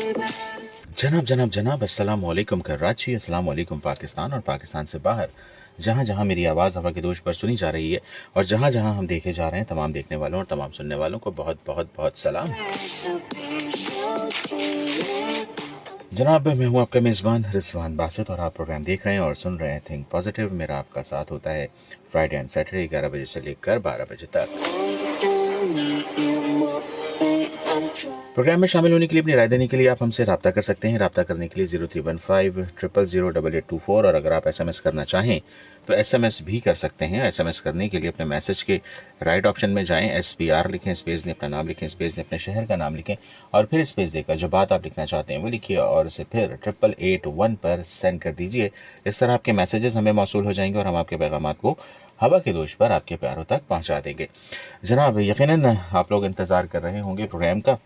जनाब जनाब जनाब अस्सलाम वालेकुम कराची, अस्सलाम वालेकुम पाकिस्तान और पाकिस्तान से बाहर जहाँ जहाँ मेरी आवाज़ हवा के दोष पर सुनी जा रही है और जहाँ जहाँ हम देखे जा रहे हैं, तमाम देखने वालों और तमाम सुनने वालों को बहुत बहुत बहुत सलाम। जनाब मैं हूँ आपका मेज़बान रिजवान बासित और आप प्रोग्राम देख रहे हैं और सुन रहे हैं थिंक पॉजिटिव। मेरा आपका साथ होता है फ्राइडे एंड सैटरडे 11 बजे से लेकर 12 बजे तक। प्रोग्राम में शामिल होने के लिए, अपनी राय देने के लिए आप हमसे रब्ता कर सकते हैं। रब्ता करने के लिए 0315000884 और अगर आप SMS करना चाहें तो SMS भी कर सकते हैं। SMS करने के लिए अपने मैसेज के राइट ऑप्शन में जाएं, SPR लिखें, स्पेस दें, अपना नाम लिखें, स्पेस दें, अपने शहर का नाम लिखें और फिर स्पेस देकर जो बात आप लिखना चाहते हैं वो लिखिए और उसे फिर 8881 पर सेंड कर दीजिए। इस तरह आपके मैसेजेस हमें मौसूल हो जाएंगे और हम आपके पैगामात को हवा के दोष पर आपके प्यारों तक पहुंचा देंगे। जनाब यकीनन आप लोग इंतज़ार कर रहे होंगे प्रोग्राम का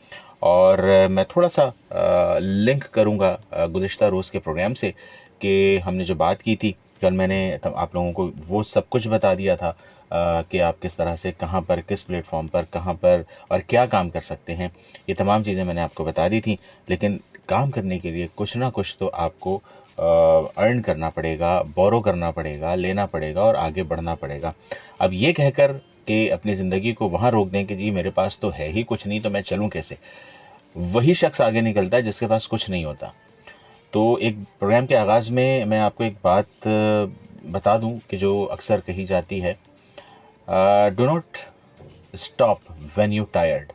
और मैं थोड़ा सा लिंक करूंगा गुज़िश्ता रोज़ के प्रोग्राम से कि हमने जो बात की थी कल, मैंने आप लोगों को वो सब कुछ बता दिया था कि आप किस तरह से कहाँ पर, किस प्लेटफॉर्म पर, कहाँ पर और क्या काम कर सकते हैं। ये तमाम चीज़ें मैंने आपको बता दी थी, लेकिन काम करने के लिए कुछ ना कुछ तो आपको अर्न करना पड़ेगा, बोरो करना पड़ेगा, लेना पड़ेगा और आगे बढ़ना पड़ेगा। अब ये कहकर कि अपनी ज़िंदगी को वहाँ रोक दें कि जी मेरे पास तो है ही कुछ नहीं तो मैं चलूँ कैसे, वही शख्स आगे निकलता है जिसके पास कुछ नहीं होता। तो एक प्रोग्राम के आगाज़ में मैं आपको एक बात बता दूं कि जो अक्सर कही जाती है, do not stop when you tired,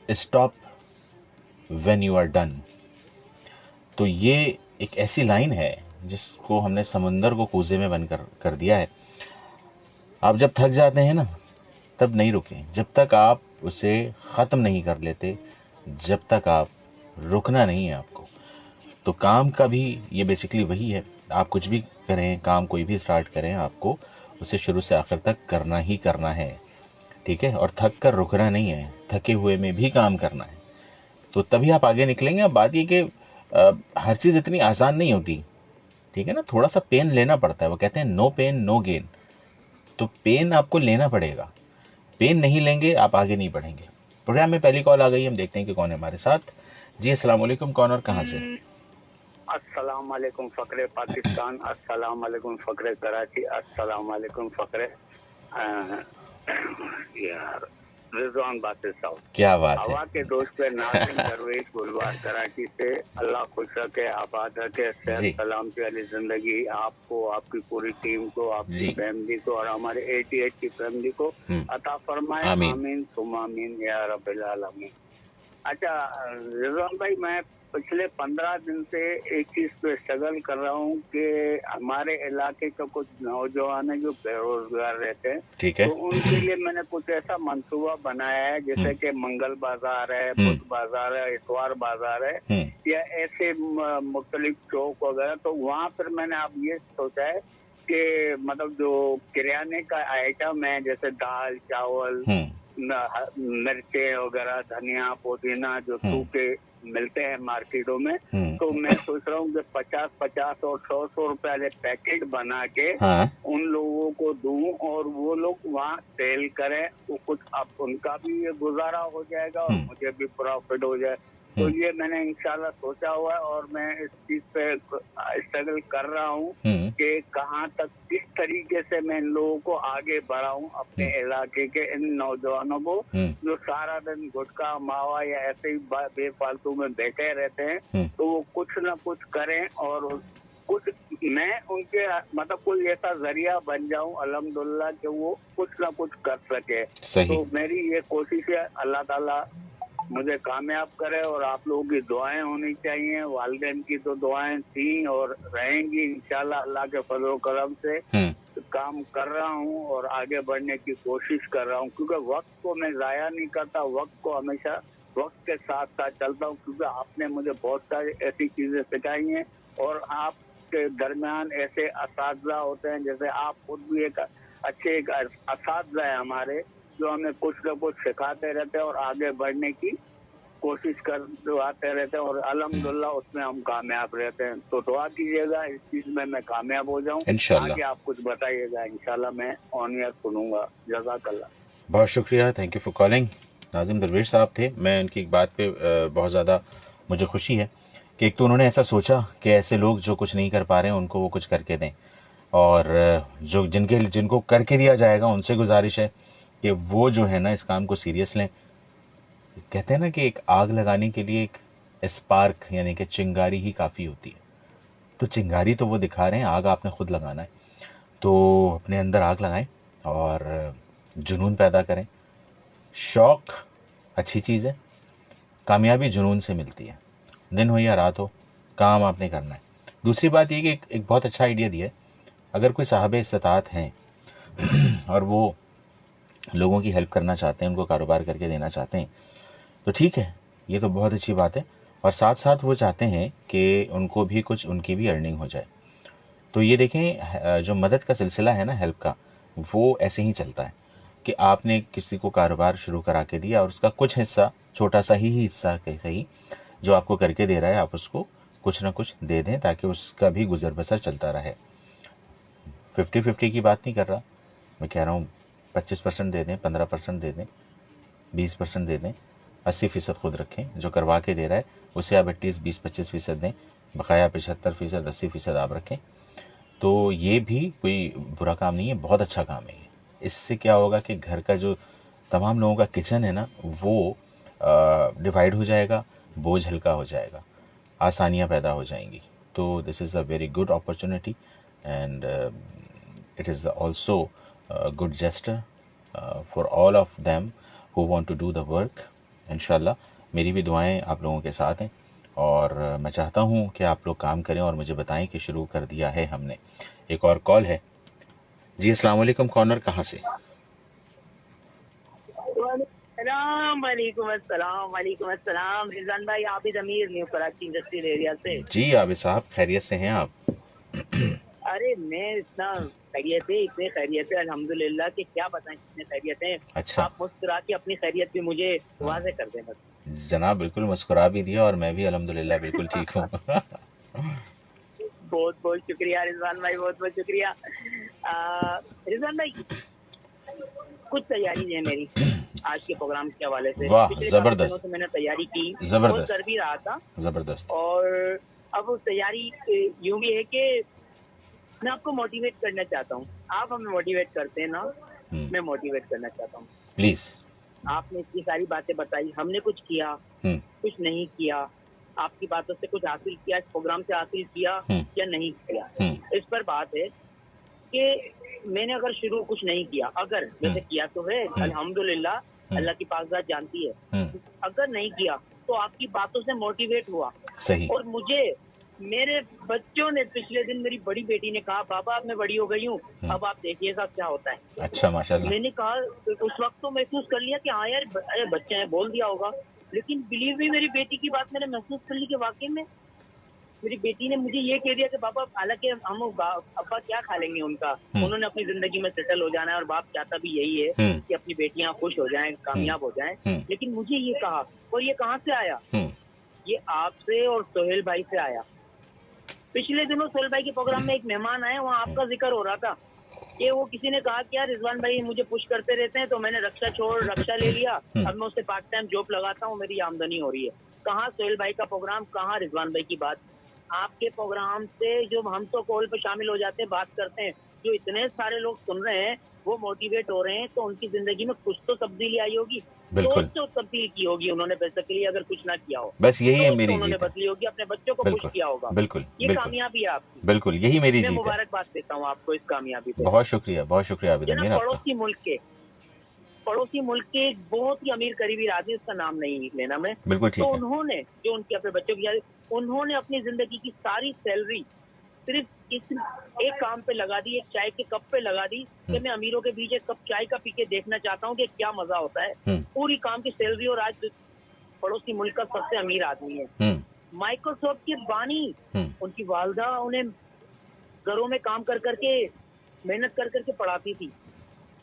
stop when you are done. तो ये एक ऐसी लाइन है जिसको हमने समुंदर को कूजे में बंद कर दिया है। आप जब थक जाते हैं ना तब नहीं रुकें, जब तक आप उसे ख़त्म नहीं कर लेते, जब तक आप रुकना नहीं है आपको। तो काम का भी ये बेसिकली वही है, आप कुछ भी करें, काम कोई भी स्टार्ट करें, आपको उसे शुरू से आखिर तक करना ही करना है, ठीक है। और थक कर रुकना नहीं है, थके हुए में भी काम करना है, तो तभी आप आगे निकलेंगे। अब बात ये कि हर चीज़ इतनी आसान नहीं होती, ठीक है ना, थोड़ा सा पेन लेना पड़ता है। वो कहते हैं नो पेन नो गेन, तो पेन आपको लेना पड़ेगा। पेन नहीं लेंगे आप आगे नहीं बढ़ेंगे। प्रोग्राम में पहली कॉल आ गई, हम देखते हैं कि कौन है हमारे साथ। जी अस्सलाम वालेकुम, कौन और कहाँ से? अस्सलाम वालेकुम फ़क्रे पाकिस्तान, अस्सलाम वालेकुम फ़क्रे कराची, अस्सलाम वालेकुम फ़क्रे यार रिजवान बासित साहब। क्या बात है। हवा के दोस्त पे नाज़िम दरवेश गुलवार कराची से। अल्लाह खुश रखे, आबाद रखे, सेहत सलामती वाली ज़िंदगी आपको, आपकी पूरी टीम को, आपकी फैमिली को और हमारे 88 की फैमिली को अता फरमाए। आमीन सुम आमीन या रब्बिल आलमीन। अच्छा रिजवान भाई, मैं पिछले 15 दिन से एक चीज पे स्ट्रगल कर रहा हूँ कि हमारे इलाके का कुछ नौजवान है जो बेरोजगार रहते हैं, ठीक है। तो उनके लिए मैंने कुछ ऐसा मंसूबा बनाया है जैसे कि मंगल बाजार है, बुध बाजार है, इतवार बाजार है या ऐसे मुख्तलिफ चौक वगैरह। तो वहाँ पर मैंने अब ये सोचा है कि मतलब जो किराने का आइटम है जैसे दाल चावल, मिर्चें वगैरह, धनिया पुदीना जो सूखे मिलते हैं मार्केटों में, तो मैं सोच रहा हूँ कि 50-50 और 100-100 रुपए वाले पैकेट बना के उन लोगों को दूं और वो लोग वहाँ सेल करें, तो कुछ अब उनका भी ये गुजारा हो जाएगा और मुझे भी प्रॉफिट हो जाए। तो ये मैंने इंशाल्लाह सोचा हुआ है और मैं इस चीज पे स्ट्रगल कर रहा हूँ कि कहाँ तक, किस तरीके से मैं इन लोगों को आगे बढ़ाऊं, अपने इलाके के इन नौजवानों को जो सारा दिन गुटखा मावा या ऐसे ही बेफालतू में बैठे रहते हैं, तो वो कुछ न कुछ करें और कुछ मैं उनके मतलब कोई ऐसा जरिया बन जाऊं अल्हम्दुलिल्लाह कि वो कुछ न कुछ कर सके। तो मेरी ये कोशिश है, अल्लाह ताला मुझे कामयाब करे और आप लोगों की दुआएं होनी चाहिए। वालिदैन की तो दुआएं थी और रहेंगी इंशाल्लाह। अल्लाह के फजल करम से काम कर रहा हूँ और आगे बढ़ने की कोशिश कर रहा हूँ, क्योंकि वक्त को मैं जाया नहीं करता, वक्त को हमेशा वक्त के साथ साथ चलता हूँ, क्योंकि आपने मुझे बहुत सारी ऐसी चीजें सिखाई हैं और आपके दरमियान ऐसे असातिज़ा होते हैं, जैसे आप खुद भी एक अच्छे एक असातिज़ा है हमारे, जो हमें कुछ न कुछ सिखाते रहते हैं और आगे बढ़ने की कोशिश करवाते रहते हैं और अल्हम्दुलिल्लाह उसमें हम कामयाब रहते हैं। तो दुआ कीजिएगा इस चीज में मैं कामयाब हो जाऊं इंशाल्लाह। आगे आप कुछ बताइएगा, इंशाल्लाह मैं ऑन एयर सुनूंगा। जज़ाकल्लाह। बहुत शुक्रिया, thank you for calling. Nazim दरवेश साहब थे, मैं उनकी बात पे बहुत ज़्यादा मुझे खुशी है कि एक तो उन्होंने ऐसा सोचा कि ऐसे लोग जो कुछ नहीं कर पा रहे हैं उनको वो कुछ करके दें, और जो जिनको करके दिया जाएगा उनसे गुजारिश है कि वो जो है ना इस काम को सीरियस लें। कहते हैं ना कि एक आग लगाने के लिए एक स्पार्क यानी कि चिंगारी ही काफ़ी होती है। तो चिंगारी तो वो दिखा रहे हैं, आग आपने खुद लगाना है। तो अपने अंदर आग लगाएं और जुनून पैदा करें। शौक़ अच्छी चीज़ है, कामयाबी जुनून से मिलती है। दिन हो या रात हो, काम आपने करना है। दूसरी बात ये कि एक बहुत अच्छा आइडिया दिया है, अगर कोई साहब इस्तात हैं और वो लोगों की हेल्प करना चाहते हैं, उनको कारोबार करके देना चाहते हैं, तो ठीक है, ये तो बहुत अच्छी बात है। और साथ साथ वो चाहते हैं कि उनको भी कुछ, उनकी भी अर्निंग हो जाए। तो ये देखें, जो मदद का सिलसिला है ना, हेल्प का, वो ऐसे ही चलता है कि आपने किसी को कारोबार शुरू करा के दिया और उसका कुछ हिस्सा, छोटा सा ही हिस्सा सही, जो आपको करके दे रहा है, आप उसको कुछ ना कुछ दे दें ताकि उसका भी गुजर बसर चलता रहे। 50-50 की बात नहीं कर रहा, मैं कह रहा हूँ 25% दे दें, 15% दे दें, 20% दे दें, 80% खुद रखें। जो करवा के दे रहा है उसे आप एटलीस्ट 20-25% दें, बकाया 75%, 80% आप रखें। तो ये भी कोई बुरा काम नहीं है, बहुत अच्छा काम है ये। इससे क्या होगा कि घर का जो तमाम लोगों का किचन है ना, वो डिवाइड हो जाएगा, बोझ हल्का हो जाएगा, आसानियाँ पैदा हो जाएंगी। तो this is a very good opportunity and it is also good gesture for all of them who want to do the work. इंशाल्लाह मेरी भी दुआएं आप लोगों के साथ हैं और मैं चाहता हूं कि आप लोग काम करें और मुझे बताएं कि शुरू कर दिया है हमने। एक और कॉल है जी। अस्सलाम वालेकुम, कॉर्नर कहाँ से? वालेकुम अस्सलाम रिजवान भाई, आबिद अमीर, न्यू कराची इंडस्ट्रियल एरिया से। जी आबिद साहब, खैरियत से हैं आप? अरे मैं इतना खैरियत है, इतने खैरियत है अल्हम्दुलिल्लाह कि क्या बताएं कितने खैरियत है। अच्छा, आप मुस्कुरा के अपनी खैरियत भी मुझे वाज़े कर दें बस। जनाब बिल्कुल मुस्कुरा भी दिया और मैं भी अल्हम्दुलिल्लाह बिल्कुल ठीक हूँ। बहुत बहुत शुक्रिया रिजवान भाई, बहुत बहुत शुक्रिया। रिजवान भाई, कुछ तैयारी है मेरी आज के प्रोग्राम के हवाले से। वाह, पिछले काफी दिनों जबरदस्त से मैंने तैयारी की, बहुत जबरदस्त कर भी रहा था, जबरदस्त। और अब उस तैयारी यूं भी है कि मैं आपको मोटिवेट करना चाहता हूँ। आप हमें मोटिवेट करते हैं ना, मैं मोटिवेट करना चाहता हूँ। प्लीज। आपने इतनी सारी बातें बताई, हमने कुछ किया, कुछ नहीं किया, आपकी बातों से कुछ हासिल किया, इस प्रोग्राम से हासिल किया या नहीं किया, इस पर बात है कि मैंने अगर शुरू कुछ नहीं किया, अगर जैसे किया तो है अल्हम्दुलिल्लाह, अल्लाह की पाकज़ात जानती है, अगर नहीं किया तो आपकी बातों से मोटिवेट हुआ। सही। और मुझे मेरे बच्चों ने, पिछले दिन मेरी बड़ी बेटी ने कहा, बाबा अब मैं बड़ी हो गई हूँ, अब आप देखिएगा क्या होता है। अच्छा, माशाल्लाह। मैंने कहा, उस वक्त तो महसूस कर लिया कि हाँ यार, अरे बच्चे हैं, बोल दिया होगा, लेकिन बिलीव भी मेरी बेटी की बात मैंने महसूस कर ली कि वाकई में मेरी बेटी ने मुझे ये कह दिया कि बाबा, हालांकि हम अब्बा क्या खा लेंगे उनका, उन्होंने अपनी जिंदगी में सेटल हो जाना है और बाप चाहता भी यही है कि अपनी बेटियां खुश हो जाएं, कामयाब हो जाएं, लेकिन मुझे ये कहा, और ये कहाँ से आया, ये आपसे और सोहेल भाई से आया। पिछले दिनों सोहेल भाई के प्रोग्राम में एक मेहमान आए, वहाँ आपका जिक्र हो रहा था कि वो किसी ने कहा कि यार रिजवान भाई मुझे पुश करते रहते हैं, तो मैंने रक्षा छोड़ रक्षा ले लिया, अब मैं उससे पार्ट टाइम जॉब लगाता हूँ, मेरी आमदनी हो रही है। कहाँ सोहेल भाई का प्रोग्राम, कहाँ रिजवान भाई की बात। आपके प्रोग्राम से जो हम तो कॉल पे शामिल हो जाते हैं, बात करते हैं, जो इतने सारे लोग सुन रहे हैं, वो मोटिवेट हो रहे हैं, तो उनकी जिंदगी में कुछ तो तब्दीली आई होगी, बिल्कुल। तो तब्दील की होगी उन्होंने, बेसिकली अगर कुछ ना किया हो, बस यही है मेरी उन्होंने जीत है। बदली होगी, अपने बच्चों को पुश किया होगा। बिल्कुल ये बिल्कुल कामयाबी है आपकी, बिल्कुल, यही मेरी मैं जीत है। मुबारकबाद देता हूँ आपको इस कामयाबी पे। बहुत शुक्रिया आबिद अमीर आपका। पड़ोसी मुल्क के एक बहुत ही अमीर करीबी आदमी, उसका नाम नहीं लेना मैं, बिल्कुल ठीक तो है। उन्होंने, जो उनके अपने बच्चों की, उन्होंने अपनी जिंदगी की सारी सैलरी सिर्फ इस एक काम पे लगा दी, एक चाय के कप पे लगा दी कि मैं अमीरों के बीच एक कप चाय का पी के देखना चाहता हूँ कि क्या मजा होता है। पूरी काम की सैलरी, और आज पड़ोसी मुल्क का सबसे अमीर आदमी है। माइक्रोसॉफ्ट के बानी, उनकी वालदा उन्हें घरों में काम कर करके, मेहनत कर करके पढ़ाती थी।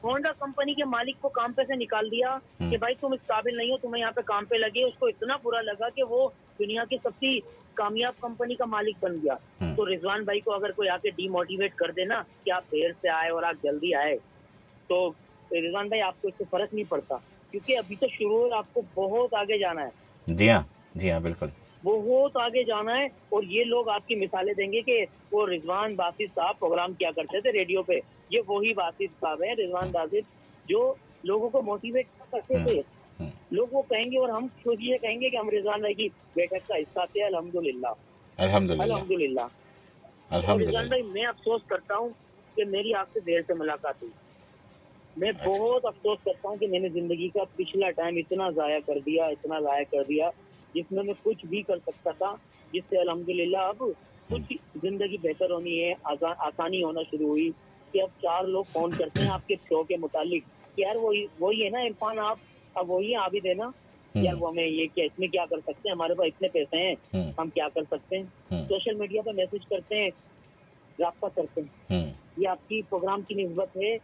होंडा कंपनी के मालिक को काम पे से निकाल दिया कि भाई तुम इस काबिल नहीं हो, तुम्हें यहाँ पे काम पे लगे। उसको इतना बुरा लगा कि वो दुनिया की सबसे कामयाब कंपनी का मालिक बन गया। तो रिजवान भाई को अगर कोई आके डीमोटिवेट कर देना कि आप देर से आए और आप जल्दी आए, तो रिजवान भाई आपको इससे फर्क नहीं पड़ता, क्योंकि अभी तो शुरू है, आपको बहुत आगे जाना है। जी हाँ बिल्कुल। बहुत आगे जाना है। और ये लोग आपकी मिसालें देंगे कि वो रिजवान बासित साहब प्रोग्राम किया करते थे रेडियो पे, ये वही बासित साहब है, रिजवान बासित, जो लोगों को मोटिवेट करते थे। लोग वो कहेंगे और हम खुद ये कहेंगे कि हम रिजवान भाई की बैठक का हिस्सा थे। अल्हम्दुलिल्लाह, अल्हम्दुलिल्लाह, अल्हम्दुलिल्लाह। और रिजवान भाई, अल्हम्दुलिल्लाह। मैं अफसोस करता हूँ कि मेरी आपसे देर से मुलाकात हुई। मैं अच्छा। बहुत अफसोस करता हूँ कि मैंने जिंदगी का पिछला टाइम इतना जाया कर दिया, इतना जाया कर दिया, जिसमें मैं कुछ भी कर सकता था, जिससे अल्हम्दुलिल्लाह अब कुछ जिंदगी बेहतर होनी है, आसानी होना शुरू हुई कि अब 4 लोग फोन करते हैं आपके शो के मुतालिक कि यार वही है ना इरफान, आप अब वही है आबिद है ना, यार वो हमें ये क्या, इसमें क्या कर सकते हैं, हमारे पास इतने पैसे हैं, हम क्या कर सकते हैं। सोशल मीडिया पर मैसेज करते हैं, रास्ता करते हैं। ये आपकी प्रोग्राम की निस्बत है।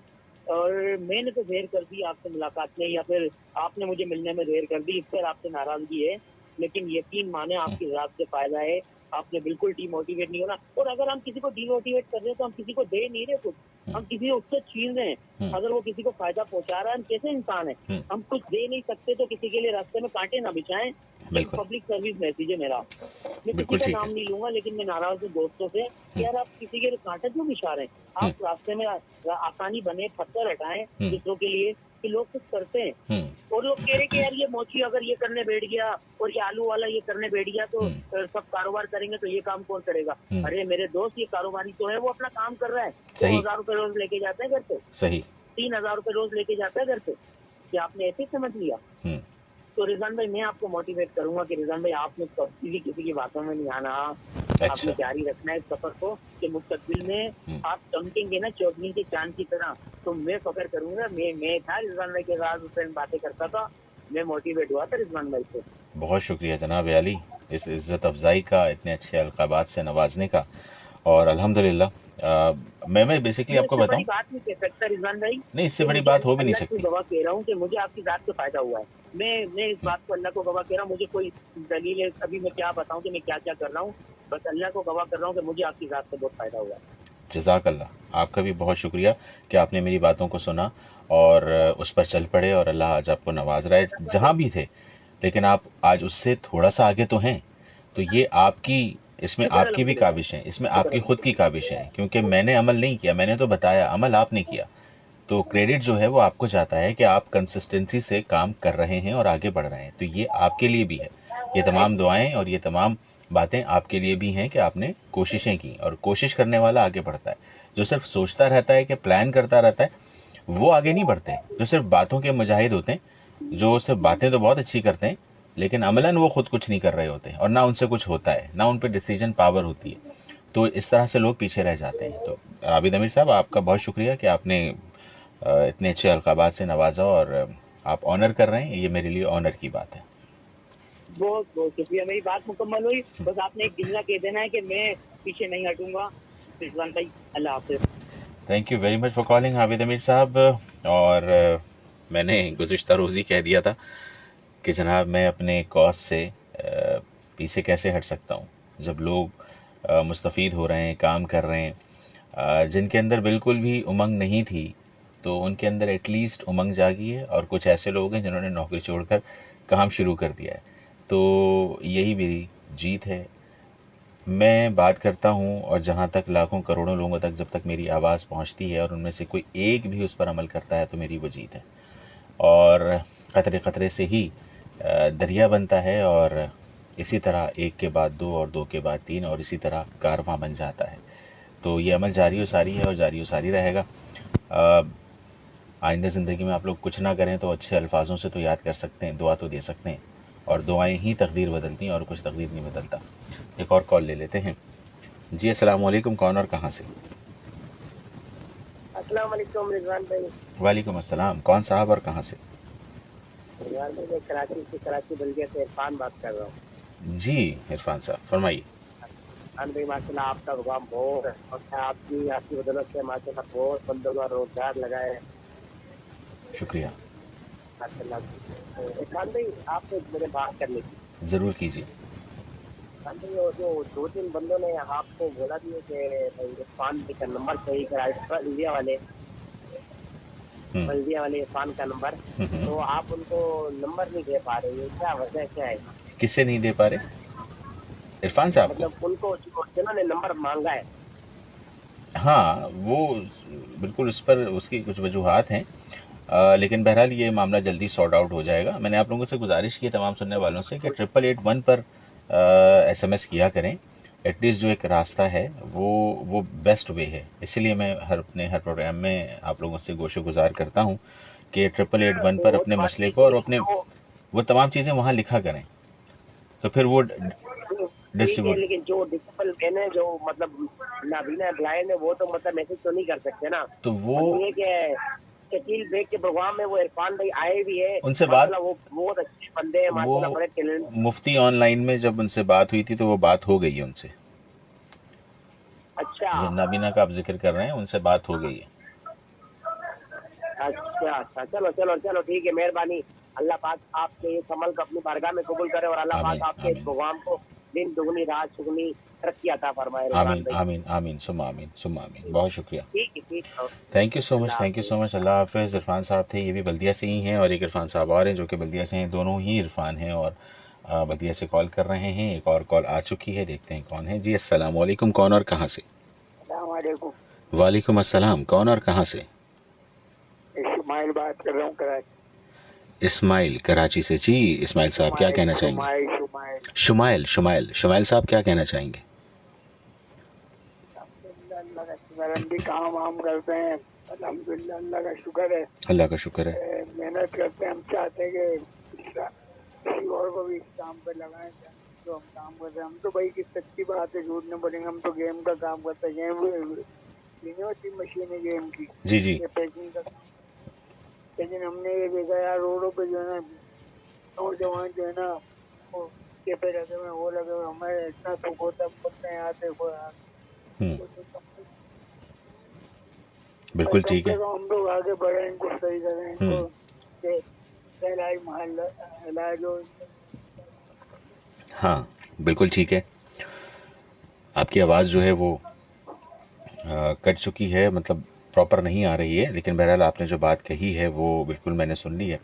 और मैंने तो देर कर दी आपसे मुलाकात में, या फिर आपने मुझे मिलने में देर कर दी, इस पर आपसे नाराजगी है। लेकिन यकीन माने आपकी रात से फायदा है, आपने बिल्कुल डिमोटिवेट नहीं होना। और अगर हम किसी को डिमोटिवेट कर रहे हैं तो हम किसी को दे नहीं रहे कुछ, हम किसी को उससे छीन रहे हैं। अगर वो किसी को फायदा पहुंचा रहा है, हम कैसे इंसान है, हम कुछ दे नहीं सकते तो किसी के लिए रास्ते में कांटे ना बिछाएं। पब्लिक सर्विस मैसेज है मेरा। मैं किसी का नाम नहीं लूंगा, लेकिन मैं नाराज हूँ दोस्तों से कि यार आप किसी के कांटे क्यों बिछा रहे हैं। आप रास्ते में आसानी बने, पत्थर हटाएं दूसरों के लिए, कि लोग कुछ करते हैं। और लोग कह रहे कि यार ये मोची अगर ये करने बैठ गया और ये आलू वाला ये करने बैठ गया तो सब कारोबार करेंगे, तो ये काम कौन करेगा। अरे मेरे दोस्त, ये कारोबारी तो है, वो अपना काम कर रहा है, 2,000 रुपए रोज लेके जाते हैं घर पे, सही, 3,000 रुपए रोज लेके जाता है घर पे। क्या आपने ऐसे समझ लिया। तो रिजवान भाई, मैं आपको मोटिवेट करूंगा कि रिजवान भाई, आपने कभी भी किसी की बातों में नहीं आना। आपने जारी रखना है इस सफर को, कि मुस्तकबिल में आप चमकेंगे ना चौधरी के चांद की तरह, तो मैं फकर करूंगा। मैं था रिजवान भाई के साथ उस टाइम बातें करता था, मैं मोटिवेट हुआ था रिजवान भाई से। बहुत शुक्रिया जनाब अली, इस इज़्ज़त अफजाई का, इतने अच्छे अलक़ाबात से नवाजने का। और अल्हम्दुलिल्लाह मैं बेसिकली आपको बताऊं, बात नहीं कह सकता रिजवान भाई, नहीं, इससे बड़ी बात हो भी नहीं सकती। गवाह कह रहा हूँ कि मुझे आपकी जात से फायदा हुआ है। मैं इस बात को अल्लाह को गवाह कह रहा हूँ। मुझे कोई दलील है अभी मैं क्या बताऊं कि मैं क्या क्या कर रहा हूँ, बस अल्लाह को गवाह कर रहा हूँ कि मुझे आपकी जात से बहुत फायदा हुआ है। जज़ाकल्लाह, आपका भी बहुत शुक्रिया कि आपने मेरी बातों को सुना और उस पर चल पड़े, और अल्लाह आज आपको नवाज रहा है जहाँ भी थे, लेकिन आप आज उससे थोड़ा सा आगे तो हैं। तो ये आपकी, इसमें आपकी भी काबिश है, इसमें आपकी खुद की काबिश है, क्योंकि मैंने अमल नहीं किया, मैंने तो बताया, अमल आपने किया। तो क्रेडिट जो है वो आपको जाता है कि आप कंसिस्टेंसी से काम कर रहे हैं और आगे बढ़ रहे हैं। तो ये आपके लिए भी है, ये तमाम दुआएं और ये तमाम बातें आपके लिए भी हैं कि आपने कोशिशें की, और कोशिश करने वाला आगे बढ़ता है। जो सिर्फ सोचता रहता है कि प्लान करता रहता है, वो आगे नहीं बढ़ते। जो सिर्फ बातों के मुजाहिद होते हैं, जो सिर्फ बातें तो बहुत अच्छी करते हैं, लेकिन अमलन वो खुद कुछ नहीं कर रहे होते, और ना उनसे कुछ होता है, ना उन पर डिसीजन पावर होती है। तो इस तरह से लोग पीछे रह जाते हैं। तो आबिद अमीर साहब, आपका बहुत शुक्रिया कि आपने इतने अच्छे अलक़ाबात से नवाजा, और आप ऑनर कर रहे हैं, ये मेरे लिए ऑनर की बात है। बहुत बहुत शुक्रिया, मेरी बात मुकम्मल हुई। बस आपने एक जुमला कह देना है कि मैं पीछे नहीं हटूंगा। रिजवान भाई, अल्लाह हाफ़िज़। Thank you very much for calling Abid अमीर साहब। और मैंने गुज़िश्ता रोज़ ही कह दिया था कि जनाब, मैं अपने कॉज से पीछे कैसे हट सकता हूँ, जब लोग मुस्तफ़ीद हो रहे हैं, काम कर रहे हैं। जिनके अंदर बिल्कुल भी उमंग नहीं थी, तो उनके अंदर एटलीस्ट उमंग जागी है, और कुछ ऐसे लोग हैं जिन्होंने नौकरी छोड़कर काम शुरू कर दिया है। तो यही मेरी जीत है। मैं बात करता हूँ, और जहाँ तक लाखों करोड़ों लोगों तक जब तक मेरी आवाज़ पहुँचती है और उनमें से कोई एक भी उस पर अमल करता है, तो मेरी वो जीत है। और क़तरे क़तरे से ही दरिया बनता है, और इसी तरह एक के बाद दो, और दो के बाद तीन, और इसी तरह कारवां बन जाता है। तो ये अमल जारी व सारी है, और जारी व सारी रहेगा। आइंदा ज़िंदगी में आप लोग कुछ ना करें तो अच्छे अल्फाजों से तो याद कर सकते हैं, दुआ तो दे सकते हैं, और दुआएं ही तकदीर बदलती हैं, और कुछ तकदीर नहीं बदलता। एक और कॉल ले लेते हैं। जी अस्सलाम वालेकुम, कौन और कहाँ से? अस्सलाम वालेकुम रिजवान भाई। वालेकुम अस्सलाम, कौन साहब और कहाँ से? रिजवान भाई, मैं कराची बल्दिया से इरफान बात कर रहा हूँ। जी इरफान साहब, फरमाइए। भाई माशाल्लाह, आपका प्रोग्राम बहुत अच्छा है, आपकी बदौलत से माशाल्लाह बहुत बंदों का रोजगार लगा है। शुक्रिया माशाल्लाह। इरफान भाई, आपसे मुझे बात करनी थी। ज़रूर कीजिए। जो 2-3 बंदों ने आपको बोला भी है कि भाई इरफान का नंबर सही करा, बल्दिया वाले इरफान का नंबर, तो आप उनको नंबर नहीं दे पा रहे हैं, क्या वजह क्या है? किससे नहीं दे पा रहे? इरफान साहब को, मतलब उनको जिन्होंने नंबर मांगा है। हाँ वो बिल्कुल उस पर उसकी कुछ वजूहात हैं, लेकिन बहरहाल ये मामला जल्दी सॉर्ट आउट हो जाएगा। मैंने आप लोगों से गुजारिश की है तमाम सुनने वालों से कि 8881 पर SMS किया करें। एटलीस्ट जो एक रास्ता है वो बेस्ट वे है। इसलिए मैं हर प्रोग्राम में आप लोगों से गोशो गुजार करता हूँ कि 8881 पर अपने मसले को और अपने वो तमाम चीज़ें वहाँ लिखा करें, तो फिर वो डिस्ट्रीब्यूट। लेकिन जो डिसेबल है, जो मतलब नाबीना ब्लाइंड है, वो तो मतलब मैसेज तो नहीं कर सकते ना। तो वो ये कि शकील बेग के प्रोग्राम में वो इरफान भाई आए भी है, उनसे बात, वो बहुत अच्छे बंदे हैं माशाल्लाह, बड़े टैलेंट। मुफ्ती ऑनलाइन में जब उनसे बात हुई थी तो वो बात हो गई है उनसे। अच्छा जो नाबीना का आप जिक्र कर रहे हैं उनसे बात हो गई है। अच्छा, चलो ठीक है, मेहरबानी। अल्लाह पाक आपके इस अमल को अपनी बारगाह में कबूल करे और अल्लाह पाक आपके इस प्रोग्राम को दिन दुगनी रात चुगनी तरक्की अता फरमाए। आमीन आमीन आमीन सुम्मा आमीन सुम्मा आमीन। बहुत शुक्रिया, ठीक है। थैंक यू सो मच, अल्लाह हाफिज़। इरफान साहब थे, ये भी बल्दिया से ही हैं, और एक इरफान साहब और हैं जो कि बल्दिया से हैं। दोनों ही इरफान हैं और बल्दिया से कॉल कर रहे हैं। एक और कॉल आ चुकी है, देखते हैं कौन है। जी अस्सलाम वालेकुम, कौन और कहाँ से? वालेकुम अस्सलाम, कौन और कहाँ से? इस्माइल बात कर रहा हूँ कराची। इस्माइल कराची से। जी इस्माइल साहब क्या कहना चाहेंगे? शुमाइल साहब क्या कहना चाहेंगे? हम भी काम वाम करते हैं, अल्हम्दुलिल्लाह, अल्लाह का शुक्र है। अल्लाह का शुक्र है। मेहनत करते हैं। हम चाहते हैं कि किसी और को भी इस काम पे लगाएं जो हम काम करते हैं। हम तो भाई की सच्ची बात है, झूठ नहीं बोलेंगे, हम तो गेम का काम करते हैं। गेम होती मशीन है गेम की, जी पैकिंग का। लेकिन हमने ये देखा यार, रोडों पे जो है ना नौजवान जो है ना वो पे लगे हुए, वो लगे हुए, हमें इतना दुख होता है। बोलते हैं यार देखो यार, बिल्कुल ठीक है। हम लोग आगे बढ़े, इनको सही करें, इनको इलाज हो। हाँ बिल्कुल ठीक है। आपकी आवाज़ जो है वो कट चुकी है, मतलब प्रॉपर नहीं आ रही है, लेकिन बहरहाल आपने जो बात कही है वो बिल्कुल मैंने सुन ली है।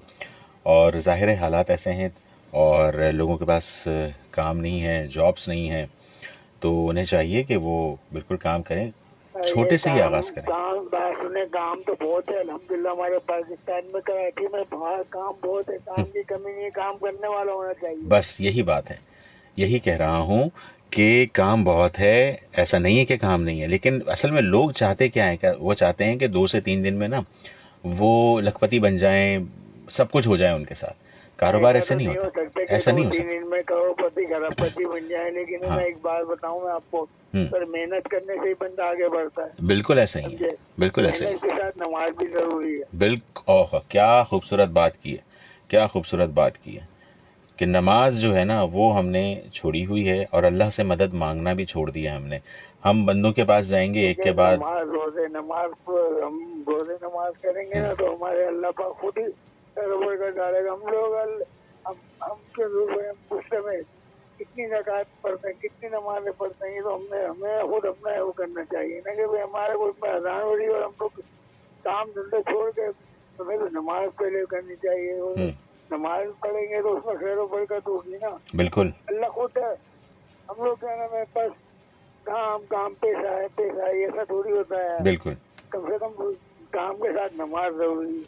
और ज़ाहिर है हालात ऐसे हैं और लोगों के पास काम नहीं है, जॉब्स नहीं हैं, तो उन्हें चाहिए कि वो बिल्कुल काम करें, छोटे से ही आगाज़ करें। काम तो बहुत है अल्हम्दुलिल्लाह, हमारे पाकिस्तान में कराची में काम बहुत है, काम की कमी नहीं है, काम करने वाला होना चाहिए। बस यही बात है, यही कह रहा हूँ कि काम बहुत है, ऐसा नहीं है कि काम नहीं है, लेकिन असल में लोग चाहते क्या है, वो चाहते हैं कि 2 से 3 दिन में ना वो लखपति बन जाएं, सब कुछ हो जाए उनके साथ। कारोबार ऐसे नहीं होता, ऐसा नहीं हो सकता। 2 दिन में करोड़पति खरबपति बन जाए, लेकिन मैं एक बात बताऊं मैं आपको, पर मेहनत करने से ही बंदा आगे बढ़ता है। बिल्कुल ऐसा ही है, बिल्कुल ऐसा ही। के साथ नमाज भी जरूरी है। बिल्कुल। ओह क्या खूबसूरत बात की है, क्या खूबसूरत बात की है कि नमाज जो है ना वो हमने छोड़ी हुई है और अल्लाह से मदद मांगना भी छोड़ दिया है हमने। हम बंदों के पास जाएंगे एक के बाद रोजे नमाज करेंगे ना तो हमारे अल्लाह पाक खुद ही कर डालेगा। हम लोग पूछते में कितनी ज़कात पढ़ते हैं, कितनी नमाजें पढ़ते हैं, ये तो हमें खुद अपना वो करना चाहिए ना कि भाई हमारे कोई परेशान हो रही है और हम लोग काम धंधे छोड़ के तो फिर नमाज पहले करनी चाहिए। नमाज पढ़ेंगे तो उसमें खैर बरकत होगी ना। बिल्कुल अल्लाह खुद है। हम लोग क्या ना, मेरे पास काम पेश आए ऐसा थोड़ी होता है। बिल्कुल, कम से कम काम के साथ नमाज जरूरी है।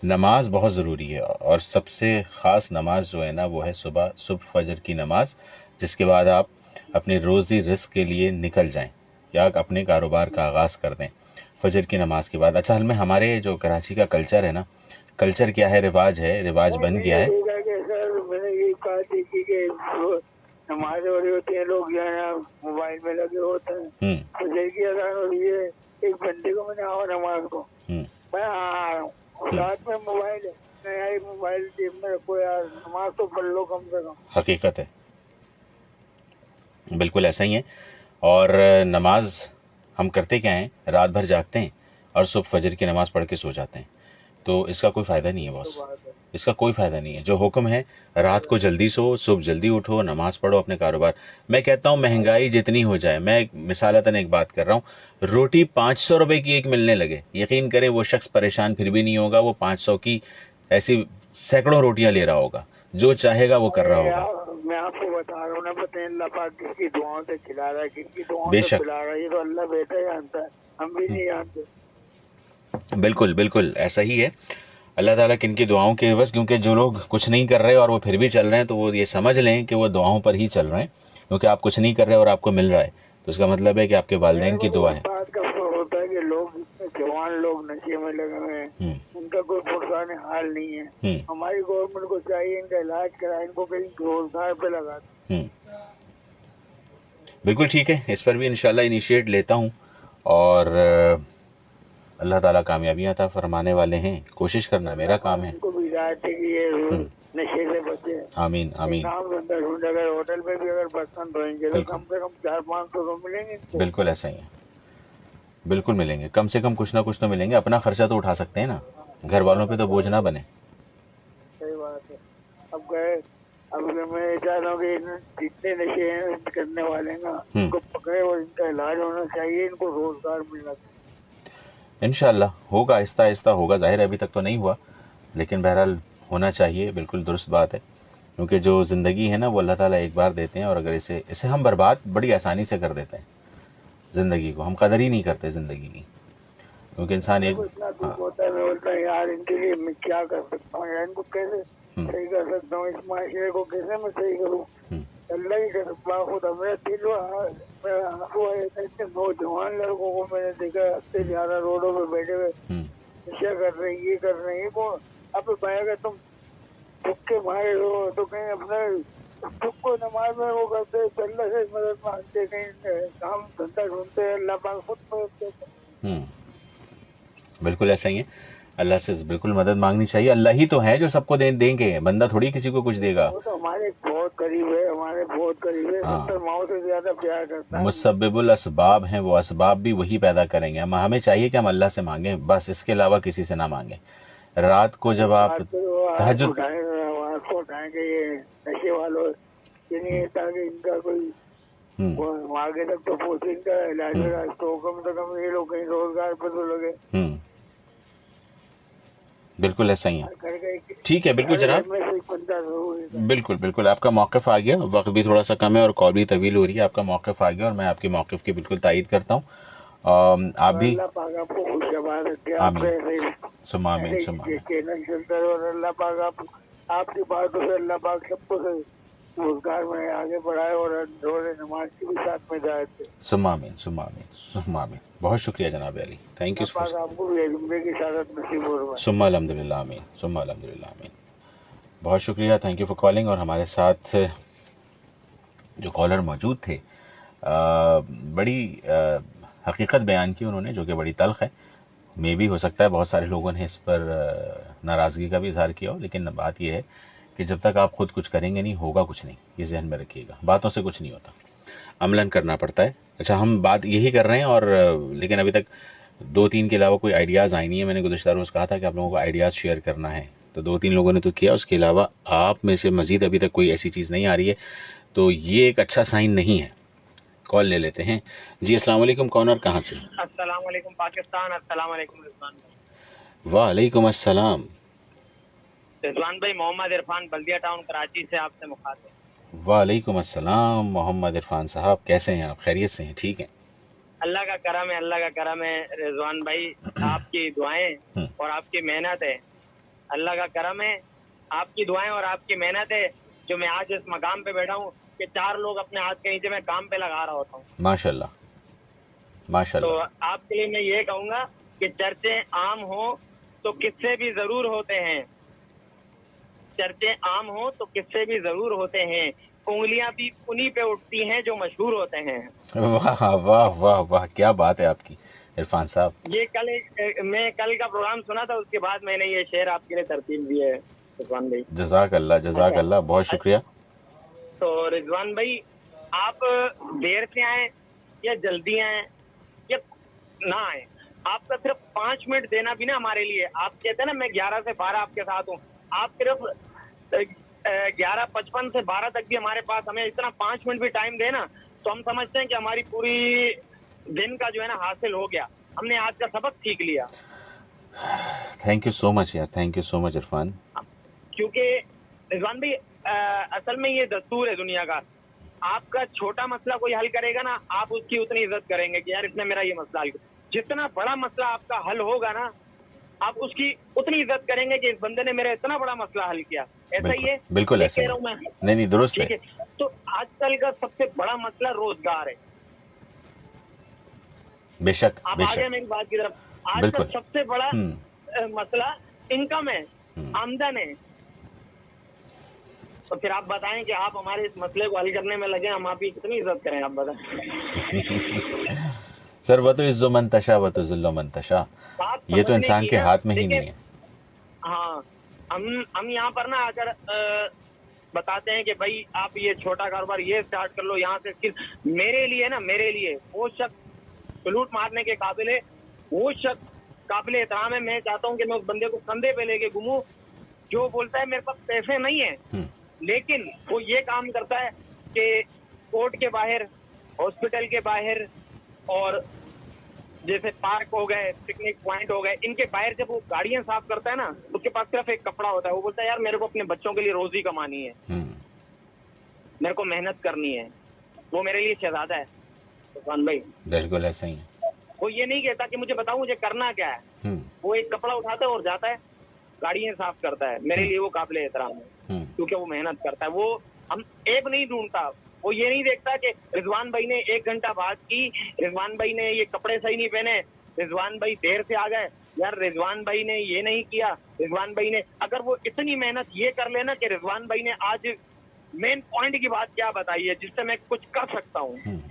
नमाज बहुत ज़रूरी है और सबसे ख़ास नमाज जो है ना वो है सुबह फजर की नमाज, जिसके बाद आप अपने रोज़ी रिस्क के लिए निकल जाएं या अपने कारोबार का आगाज़ कर दें फजर की नमाज के बाद। अच्छा, हाल में हमारे जो कराची का कल्चर है ना, कल्चर क्या है, रिवाज बन गया है। मैंने यही बात देखी कि नमाज़ें हो रही होती है, लोग यहाँ मोबाइल में लगे होते हैं, फजर की अज़ान हो रही है, एक बंदे को मैंने आओ नमाज को, मैं आ रहा हूँ, साथ में मोबाइल है, नया मोबाइल जेब में रखो यार, नमाज तो पढ़ लो कम से कम। हकीकत है, बिल्कुल ऐसा ही है। और नमाज हम करते क्या हैं, रात भर जागते हैं और सुबह फजर की नमाज़ पढ़ के सो जाते हैं, तो इसका कोई फ़ायदा नहीं है बॉस, इसका कोई फ़ायदा नहीं है। जो हुक्म है रात को जल्दी सो, सुबह जल्दी उठो, नमाज़ पढ़ो, अपने कारोबार। मैं कहता हूँ महंगाई जितनी हो जाए, मैं मिसालतन एक बात कर रहा हूँ, रोटी 500 रुपये की एक मिलने लगे, यकीन करें वो शख्स परेशान फिर भी नहीं होगा, वो 500 की ऐसी सैकड़ों रोटियाँ ले रहा होगा, जो चाहेगा वो कर रहा होगा। मैं आपको बता रहा हूँ ना, पता नहीं अल्लाह पाक किसकी दुआओं से खिला रहा है, किसकी दुआओं बेशक। से खिला रहा है, ये तो अल्लाह बेहतर जानता है, हम भी नहीं जानते। बिल्कुल बिल्कुल ऐसा ही है। अल्लाह ताला किन की दुआओं के बस, क्योंकि जो लोग कुछ नहीं कर रहे और वो फिर भी चल रहे हैं, तो वो ये समझ लें कि वो दुआओं पर ही चल रहे हैं, क्योंकि आप कुछ नहीं कर रहे और आपको मिल रहा है, तो इसका मतलब है कि आपके वालिदैन की दुआ है। बात का होता है कि लोग जवान लोग नशे में लगे हुए हैं, उनका कोई पुरसाने हाल नहीं है। हमारी गवर्नमेंट को चाहिए इनका इलाज कराए, इनको कहीं रोजगार पे लगा दें। बिल्कुल ठीक है, इस पर भी इंशाल्लाह इनिशिएट लेता हूँ, और अल्लाह ताला कामयाबियाँ अता फरमाने वाले हैं। कोशिश करना मेरा काम है। उनको भी हिदायत है कि ये नशे से बचे। आमीन आमीन। काम धंधा ढूंढे, अगर होटल पे भी अगर बर्तन धोएंगे तो कम से कम 400-500 तो मिलेंगे इनको। बिल्कुल ऐसा ही है, बिल्कुल मिलेंगे, कम से कम कुछ ना कुछ तो मिलेंगे। अपना खर्चा तो उठा सकते हैं ना, घर वालों पे तो बोझ ना बने। सही बात है। अब गए, अब मैं चाह रहा हूँ कि जितने नशे करने वाले ना, इनको पकड़े और इनका इलाज होना चाहिए, इनको रोजगार मिलना चाहिए। इंशाल्लाह होगा, आहिस्ता आहिस्ता होगा। जाहिर है अभी तक तो नहीं हुआ, लेकिन बहरहाल होना चाहिए। बिल्कुल दुरुस्त बात है, क्योंकि जो ज़िंदगी है ना वो अल्लाह ताला एक बार देते हैं, और अगर इसे हम बर्बाद बड़ी आसानी से कर देते हैं। ज़िंदगी को हम कदर ही नहीं करते ज़िंदगी की, क्योंकि इंसान एक होता है, मैं बोलता है यार इनके लिए मैं क्या कर सकता हूँ, यार इनको कैसे सही कर सकता हूँ, इस माशरे को कैसे मैं सही करूँ, अल्लाह ही कर सकता है। खुद मेरा दिल इतने नौजवान लड़कों को मैंने देखा हफ्ते ज्यादा रोडों पे बैठे हुए नशा कर रहे हैं, ये कर रहे हैं। कौन अब अगर तुम भुक्के मारे हो तो कहीं अपने को नमाज में वो करते, अल्लाह से मदद मांगते, कहीं काम धंधा ढूंढते, अल्लाह पाक खुद मदद देते। बिल्कुल ऐसा ही है, अल्लाह से बिल्कुल मदद मांगनी चाहिए। अल्लाह ही तो है जो सबको देंगे, बंदा थोड़ी किसी को कुछ देगा। वो तो हमारे बहुत करीब है, हमारे बहुत करीब है, सबसे माओ से ज्यादा प्यार करता है। मुसब्बिबुल असबाब हैं, वो असबाब भी वही पैदा करेंगे। हमें चाहिए कि हम अल्लाह से मांगे, बस इसके अलावा किसी से ना मांगे। रात को जब आप तहज्जुद उठाएंगे ये नशे वालों के लिए, ताकि इनका कोई आगे तक तो पहुंचे, इनका इलाज तो कम से कम ये लोग कहीं रोजगार पर तो लगे। बिल्कुल ऐसा ही है। ठीक है, बिल्कुल जनाब, बिल्कुल बिल्कुल आपका मौक़िफ़ आ गया। वक्त भी थोड़ा सा कम है और कॉल भी तवील हो रही है। आपका मौक़िफ़ आ गया और मैं आपके मौक़िफ़ की बिल्कुल तायीद करता हूँ। आप भी आमीन सुम्मा आमीन सुम्मा आमीन। आपकी बातों से अल्लाह पाक सबको रोजगार में आगे बढ़ाए और नमाज की भी साथ में जाए थे। सुम्मा आमीन सुम्मा आमीन सुम्मा आमीन। बहुत शुक्रिया जनाब अली, थैंक यू। आपको भी जुम्मे की शहादत नसीब हो। सुम्मा अल्हम्दुलिल्लाह आमीन सुम्मा अल्हम्दुलिल्लाह आमीन। बहुत शुक्रिया, थैंक यू फॉर कॉलिंग। और हमारे साथ जो कॉलर मौजूद थे, बड़ी हकीकत बयान की उन्होंने, जो कि बड़ी तल्ख़ है। मे भी हो सकता है बहुत सारे लोगों ने इस पर नाराज़गी का भी इजहार किया हो, लेकिन बात यह है कि जब तक आप खुद कुछ करेंगे नहीं होगा कुछ नहीं, ये जहन में रखिएगा। बातों से कुछ नहीं होता, अमलन करना पड़ता है। अच्छा, हम बात यही कर रहे हैं, और लेकिन अभी तक 2-3 के अलावा कोई आइडियाज़ आए नहीं है। मैंने गुज़श्ता रोज़ कहा था कि आप लोगों को आइडियाज़ शेयर करना है, तो 2-3 लोगों ने तो किया, उसके अलावा आप में से मज़ीद अभी तक कोई ऐसी चीज़ नहीं आ रही है, तो ये एक अच्छा साइन नहीं है। कॉल ले लेते हैं जी। अस्सलाम वालेकुम, कौन और कहाँ से? अस्सलाम वालेकुम पाकिस्तान। अस्सलाम वालेकुम रिजवान भाई। वालेकुम अस्सलाम। रिजवान भाई, मोहम्मद इरफान बल्दिया टाउन कराची से आपसे मुखातिब। वालेकुम अस्सलाम मोहम्मद इरफान साहब, कैसे हैं आप? खैरियत से हैं? ठीक हैं, अल्लाह का करम है, अल्लाह का करम है रिजवान भाई। आपकी दुआएं और आपकी मेहनत है, अल्लाह का करम है, आपकी दुआएं और आपकी मेहनत है जो मैं आज इस मकाम पे बैठा हूँ कि 4 लोग अपने हाथ के नीचे मैं काम पे लगा रहा होता हूँ। माशाल्लाह माशाल्लाह। तो आपके लिए मैं ये कहूँगा कि चर्चे आम हो तो किस्से भी जरूर होते हैं, चर्चे आम हो तो किस्से भी जरूर होते हैं, उंगलियां भी उन्हीं पे उठती हैं जो मशहूर होते हैं। वाह वाह वाह वाह, क्या बात है आपकी इरफान साहब। ये मैं कल का प्रोग्राम सुना था, उसके बाद मैंने ये शेर आपके लिए तरतीब दी है रिजवान भाई। जज़ाक अल्लाह, बहुत शुक्रिया। तो रिजवान भाई, आप देर से आए या जल्दी आए या ना आए, आपका सिर्फ 5 मिनट देना भी ना हमारे लिए, आप कहते हैं ना मैं 11 से 12 आपके साथ हूँ, आप सिर्फ 11:55 से 12 तक भी हमारे पास हमें इतना 5 मिनट भी टाइम देना, तो हम समझते हैं कि हमारी पूरी दिन का जो है ना हासिल हो गया, हमने आज का सबक सीख लिया। थैंक यू सो मच यार, thank you so much Irfan. क्योंकि रिजवान भाई असल में ये दस्तूर है दुनिया का। आपका छोटा मसला कोई हल करेगा ना, आप उसकी उतनी इज्जत करेंगे कि यार इसने मेरा ये मसला हल किया। जितना बड़ा मसला आपका हल होगा ना, आप उसकी उतनी इज्जत करेंगे कि इस बंदे ने मेरा इतना बड़ा मसला हल किया। ऐसा ही है, बिल्कुल ऐसा कह रहा हूँ मैं। नहीं दुरुस्त ठीक है। है, तो आजकल का सबसे बड़ा मसला रोजगार है। बेशक आप आ गए मेरी बात की तरफ। आज का सबसे बड़ा मसला इनकम है, आमदन है। तो फिर आप बताएं कि आप हमारे इस मसले को हल करने में लगे, हम आपकी कितनी इज्जत करें, आप बताएं। सर वो तो इज्जो मंतशा वो तो जिल्लो मंतशा, ये तो इंसान के हाथ में ही नहीं है। हाँ, हम यहाँ पर ना अगर बताते हैं कि भाई आप ये छोटा कारोबार ये स्टार्ट कर लो, यहाँ से मेरे लिए वो शख्स सलूट मारने के काबिल है, वो शख्स काबिल एहतराम है। मैं चाहता हूँ कि मैं उस बंदे को कंधे पे लेके घूमूं जो बोलता है मेरे पास पैसे नहीं है, लेकिन वो ये काम करता है कि कोर्ट के बाहर, हॉस्पिटल के बाहर और जैसे पार्क हो गए, पिकनिक पॉइंट हो गए, इनके बाहर जब वो गाड़ियां साफ करता है ना, उसके पास सिर्फ एक कपड़ा होता है। वो बोलता है यार मेरे को अपने बच्चों के लिए रोजी कमानी है, मेरे को मेहनत करनी है। वो मेरे लिए शहजादा है इरफान भाई। बिल्कुल ऐसा ही है। वो ये नहीं कहता कि मुझे बताओ मुझे करना क्या है। वो एक कपड़ा उठाता है और जाता है, गाड़ियां साफ करता है। मेरे लिए वो काबिल एहतराम है क्योंकि वो मेहनत करता है। वो हम ऐब नहीं ढूंढता। वो ये नहीं देखता कि रिजवान भाई ने 1 घंटा बात की, रिजवान भाई ने ये कपड़े सही नहीं पहने, रिजवान भाई देर से आ गए, यार रिजवान भाई ने ये नहीं किया, रिजवान भाई ने, अगर वो इतनी मेहनत ये कर लेना कि रिजवान भाई ने आज मेन पॉइंट की बात क्या बताई है जिससे मैं कुछ कर सकता हूँ,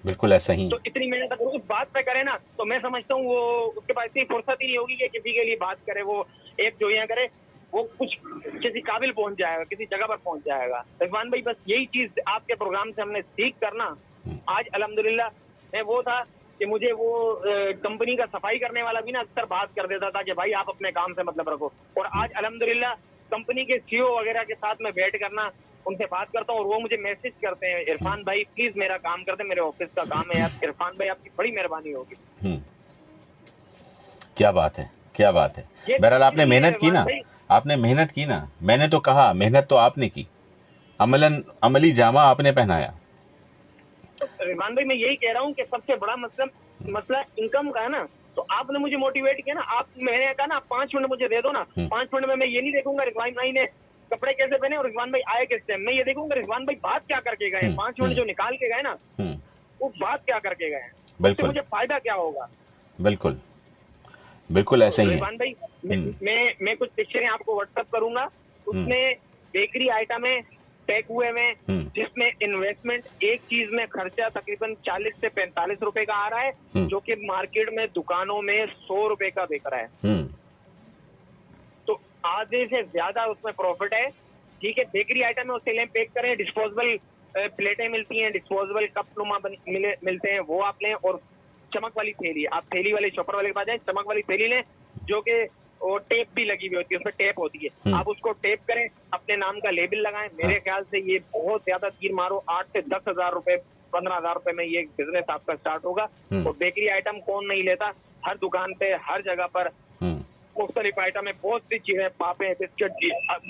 बिल्कुल ऐसा ही। तो इतनी मेहनत अगर उस बात पे करे ना, तो मैं समझता हूँ वो उसके पास इतनी फुर्सत ही नहीं होगी कि किसी के लिए बात करे, वो एक जो यहाँ करे, वो कुछ किसी काबिल पहुंच जाएगा, किसी जगह पर पहुंच जाएगा। रिजवान भाई बस यही चीज आपके प्रोग्राम से हमने सीख करना। आज अल्हम्दुलिल्लाह मैं वो था कि मुझे वो कंपनी का सफाई करने वाला भी ना अक्सर बात कर देता था कि भाई आप अपने काम से मतलब रखो, और आज अल्हम्दुलिल्लाह कंपनी के सीईओ वगैरह के साथ में बैठ करना उनसे बात करता हूँ और वो मुझे मैसेज करते हैं, इरफान भाई प्लीज मेरा काम कर दे, मेरे ऑफिस का काम है यार, इरफान भाई आपकी बड़ी मेहरबानी होगी। क्या बात है, क्या बात है। बहरहाल आपने मेहनत की ना, आपने मेहनत की ना। मैंने तो कहा मेहनत तो आपने की, अमली जामा आपने पहनाया। तो रिजवान भाई मैं यही कह रहा हूँ कि सबसे बड़ा मसला इनकम का है ना, तो आपने मुझे मोटिवेट किया ना। मैंने कहा ना 5 मिनट मुझे दे दो ना, 5 मिनट में मैं ये नहीं देखूंगा रिजवान भाई ने कपड़े कैसे पहने और रिजवान भाई आए किस टाइम, मैं ये देखूंगा रिजवान भाई बात क्या करके गए, 5 मिनट जो निकाल के गए ना वो बात क्या करके गए, बिल्कुल मुझे फायदा क्या होगा। बिल्कुल बिल्कुल ऐसे ही है। रिजवान भाई मैं कुछ पिक्चरें आपको व्हाट्सएप करूंगा, उसमें बेकरी आइटम है पैक हुए में, जिसमें इन्वेस्टमेंट एक चीज में खर्चा तकरीबन 40 से 45 रुपए का आ रहा है, जो कि मार्केट में दुकानों में 100 रुपए का बिक रहा है। तो आधे से ज्यादा उसमें प्रॉफिट है। ठीक है, बेकरी आइटम में उससे पैक करें, डिस्पोजेबल प्लेटें मिलती हैं, डिस्पोजेबल कप नुमा मिलते हैं, वो आप लें। और चमक वाली थैली, आप थैली वाले शॉपर वाले के पास जाए, चमक वाली थैली लें जो कि वो टेप भी लगी हुई होती है, उसमें टेप होती है, आप उसको टेप करें, अपने नाम का लेबल लगाएं। मेरे ख्याल से ये बहुत ज्यादा तीर मारो, 8 से 10 हजार रुपए 15 हजार रुपए में ये बिजनेस आपका स्टार्ट होगा। और बेकरी आइटम कौन नहीं लेता, हर दुकान पे हर जगह पर मुख्तलिफ आइटम है, बहुत सी चीजें, पापे, बिस्किट,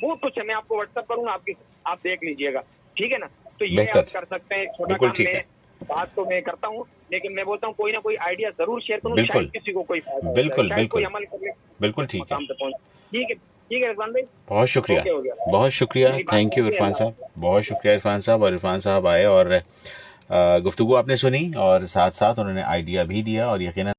बहुत कुछ है। मैं आपको व्हाट्सएप करूंगा, आप देख लीजिएगा, ठीक है ना। तो ये आप कर सकते हैं, छोटा काम में बात तो मैं करता हूँ, लेकिन मैं बोलता हूँ कोई ना कोई आइडिया जरूर शेयर करूँ, शायद किसी को कोई फायदा, बिल्कुल कोई अमल कर ले। बिल्कुल ठीक है, ठीक है इरफान भाई, बहुत शुक्रिया, बहुत शुक्रिया, थैंक यू इरफान साहब, बहुत शुक्रिया इरफान साहब। और इरफान साहब आए और गुफ्तगू आपने सुनी और साथ साथ उन्होंने आइडिया भी दिया और यकीनन